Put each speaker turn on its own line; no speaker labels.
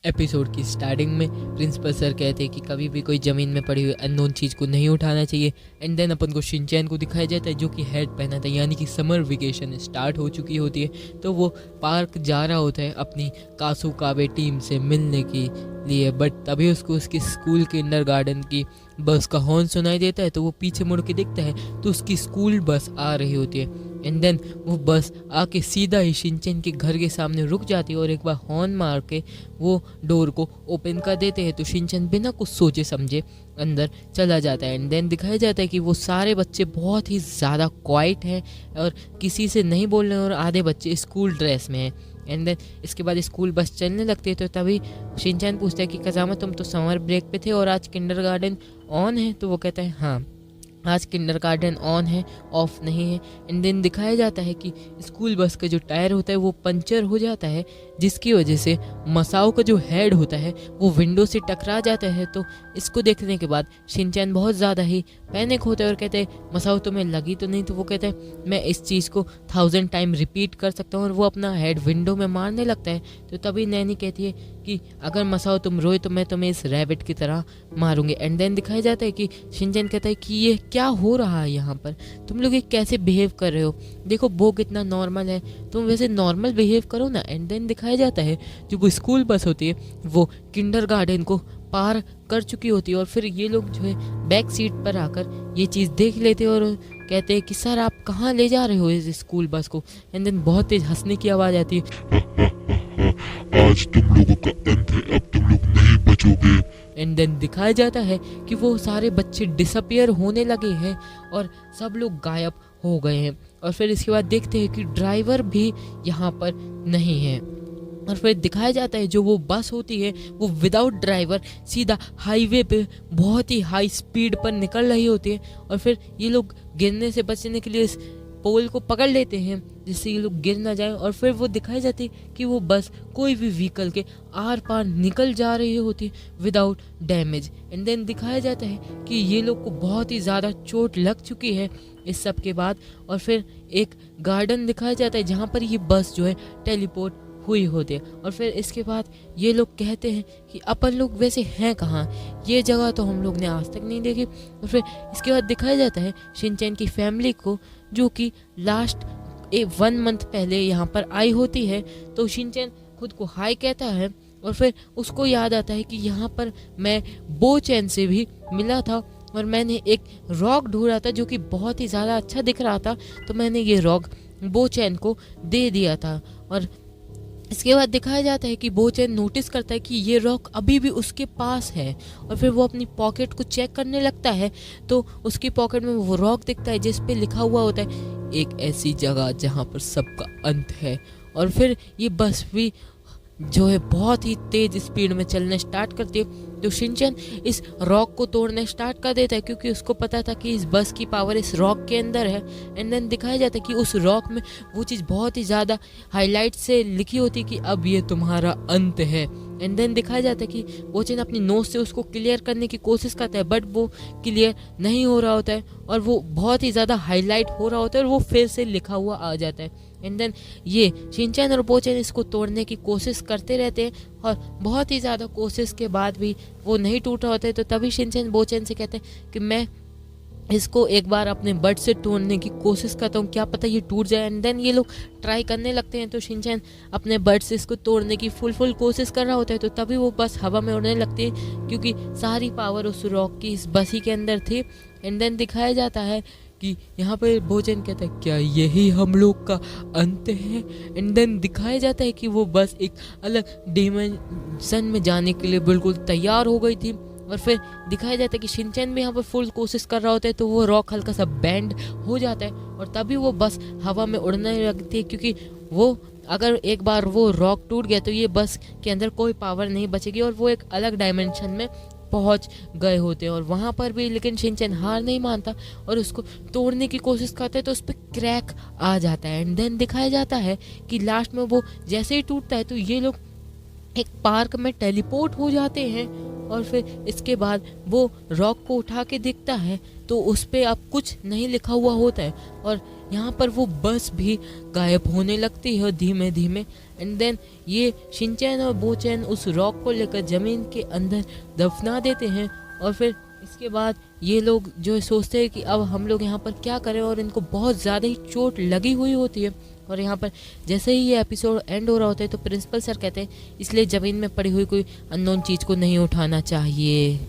Episode की starting में principal sir कहते हैं कि कभी भी कोई ज़मीन में पड़ी हुई अननोन चीज़ को नहीं उठाना चाहिए। एंड देन अपन को शिनचैन को दिखाया जाता है जो कि हेड पहना था, यानी कि समर वेकेशन स्टार्ट हो चुकी होती है। तो वो पार्क जा रहा होता है अपनी कासुकाबे टीम से मिलने के लिए, बट तभी उसको उसकी स्कूल किंडरगार्टन की बस का हॉर्न सुनाई देता है। तो वो पीछे मुड़ के देखता है तो उसकी स्कूल बस आ रही होती है। एंड देन वो बस आके सीधा ही शिनचैन के घर के सामने रुक जाती है और एक बार हॉर्न मार के वो डोर को ओपन कर देते हैं। तो शिनचैन बिना कुछ सोचे समझे अंदर चला जाता है। एंड देन दिखाया जाता है कि वो सारे बच्चे बहुत ही ज़्यादा क्वाइट हैं और किसी से नहीं बोल रहे हैं, और आधे बच्चे स्कूल ड्रेस में हैं। एंड देन इसके बाद स्कूल बस चलने लगती है। तो तभी शिनचैन पूछता है कि कज़ामा तुम तो समर ब्रेक पे थे और आज किंडरगार्टन ऑन है? तो वो कहता है हाँ, आज किंडरगार्टन ऑन है, ऑफ नहीं है। एंड देन दिखाया जाता है कि स्कूल बस का जो टायर होता है वो पंचर हो जाता है, जिसकी वजह से मसाओ का जो हेड होता है वो विंडो से टकरा जाता है। तो इसको देखने के बाद शिनचैन बहुत ज़्यादा ही पैनिक होता है और कहते हैं मसाओ तुम्हें लगी तो नहीं? तो वो कहता है मैं इस चीज़ को 1000 टाइम रिपीट कर सकता हूँ, और वो अपना हेड विंडो में मारने लगता है। तो तभी नैनी कहती है कि अगर मसाओ तुम रोए तो मैं तुम्हें इस रैबिट की तरह मारूंगी। एंड देन दिखाया जाता है कि शिनचैन कहता है कि ये क्या हो रहा है यहाँ पर, तुम लोग ये कैसे बिहेव कर रहे हो? देखो वो कितना नॉर्मल है, तुम वैसे नॉर्मल बिहेव करो ना। एंड देन दिखाया जाता है जो वो स्कूल बस होती है वो किंडरगार्टन को पार कर चुकी होती है, और फिर ये लोग जो है बैक सीट पर आकर ये चीज़ देख लेते हैं और कहते हैं कि सर आप कहाँ ले जा रहे हो इस स्कूल बस को? एंड देन बहुत तेज हंसने की आवाज़ आती है।
आज तुम लोगों का अंत है, अब तुम लोग नहीं बचोगे।
एंड देन दिखाया जाता है कि वो सारे बच्चे डिसअपियर होने लगे हैं और सब लोग गायब हो गए हैं। और फिर इसके बाद देखते हैं कि ड्राइवर भी यहाँ पर नहीं है। और फिर दिखाया जाता है जो वो बस होती है वो विदाउट ड्राइवर सीधा हाईवे पे बहुत ही हाई स्पीड पर निकल रही होती है। और फिर ये लोग गिरने से बचने के लिए इस पोल को पकड़ लेते हैं जिससे ये लोग गिर ना जाए। और फिर वो दिखाई जाती है कि वो बस कोई भी व्हीकल के आर पार निकल जा रही होती है विदाउट डैमेज। एंड देन दिखाया जाता है कि ये लोग को बहुत ही ज़्यादा चोट लग चुकी है इस सब के बाद। और फिर एक गार्डन दिखाया जाता है जहाँ पर ये बस जो है टेलीपोर्ट हुई होती है। और फिर इसके बाद ये लोग कहते हैं कि अपन लोग वैसे हैं कहाँ, ये जगह तो हम लोग ने आज तक नहीं देखी। और फिर इसके बाद दिखाया जाता है शिनचैन की फैमिली को जो कि लास्ट 1 मंथ पहले यहाँ पर आई होती है। तो शिनचैन खुद को हाई कहता है और फिर उसको याद आता है कि यहाँ पर मैं बोचैन से भी मिला था और मैंने एक रॉक ढूंढा था जो कि बहुत ही ज़्यादा अच्छा दिख रहा था, तो मैंने ये रॉक बोचैन को दे दिया था। और इसके बाद दिखाया जाता है कि बोचैन नोटिस करता है कि ये रॉक अभी भी उसके पास है। और फिर वो अपनी पॉकेट को चेक करने लगता है तो उसकी पॉकेट में वो रॉक दिखता है जिस पे लिखा हुआ होता है एक ऐसी जगह जहाँ पर सबका अंत है। और फिर ये बस भी जो है बहुत ही तेज स्पीड में चलना स्टार्ट करती है। तो शिनचैन इस रॉक को तोड़ना स्टार्ट कर देता है क्योंकि उसको पता था कि इस बस की पावर इस रॉक के अंदर है। एंड देन दिखाया जाता है कि उस रॉक में वो चीज़ बहुत ही ज़्यादा हाईलाइट से लिखी होती है कि अब ये तुम्हारा अंत है। एंड देन दिखाया जाता है कि बोचैन अपनी नोज से उसको क्लियर करने की कोशिश करता है बट वो क्लियर नहीं हो रहा होता है और वो बहुत ही ज़्यादा हाईलाइट हो रहा होता है और वो फिर से लिखा हुआ आ जाता है। एंड देन ये शिनचैन और बोचैन इसको तोड़ने की कोशिश करते रहते हैं और बहुत ही ज़्यादा कोशिश के बाद भी वो नहीं टूट रहा होता है। तो तभी शिनचैन बोचैन से कहते हैं कि मैं इसको एक बार अपने बट से तोड़ने की कोशिश करता हूँ, क्या पता ये टूट जाए। एंड देन ये लोग ट्राई करने लगते हैं तो शिनचैन अपने बट से इसको तोड़ने की फुल कोशिश कर रहा होता है। तो तभी वो बस हवा में उड़ने लगती है क्योंकि सारी पावर उस रॉक की इस बस ही के अंदर थी। एंड देन दिखाया जाता है कि यहाँ पर बोचैन कहता है क्या यही हम लोग का अंत है? एंड देन दिखाया जाता है कि वो बस एक अलग डिमेंशन में जाने के लिए बिल्कुल तैयार हो गई थी। और फिर दिखाया जाता है कि शिनचैन भी यहाँ पर फुल कोशिश कर रहा होता है तो वो रॉक हल्का सा बैंड हो जाता है और तभी वो बस हवा में उड़ने लगती है क्योंकि वो अगर एक बार वो रॉक टूट गया तो ये बस के अंदर कोई पावर नहीं बचेगी और वो एक अलग डायमेंशन में पहुंच गए होते हैं। और वहाँ पर भी लेकिन शिनचैन हार नहीं मानता और उसको तोड़ने की कोशिश करता है तो उस पर क्रैक आ जाता है। एंड देन दिखाया जाता है कि लास्ट में वो जैसे ही टूटता है तो ये लोग एक पार्क में टेलीपोर्ट हो जाते हैं और फिर इसके बाद वो रॉक को उठा के देखता है तो उस पे अब कुछ नहीं लिखा हुआ होता है और यहाँ पर वो बस भी गायब होने लगती है धीमे धीमे। एंड देन ये शिनचैन और बोचैन उस रॉक को लेकर ज़मीन के अंदर दफना देते हैं और फिर इसके बाद ये लोग जो सोचते हैं कि अब हम लोग यहाँ पर क्या करें, और इनको बहुत ज़्यादा ही चोट लगी हुई होती है। और यहाँ पर जैसे ही ये एपिसोड एंड हो रहा होता है तो प्रिंसिपल सर कहते हैं इसलिए ज़मीन में पड़ी हुई कोई अननोन चीज़ को नहीं उठाना चाहिए।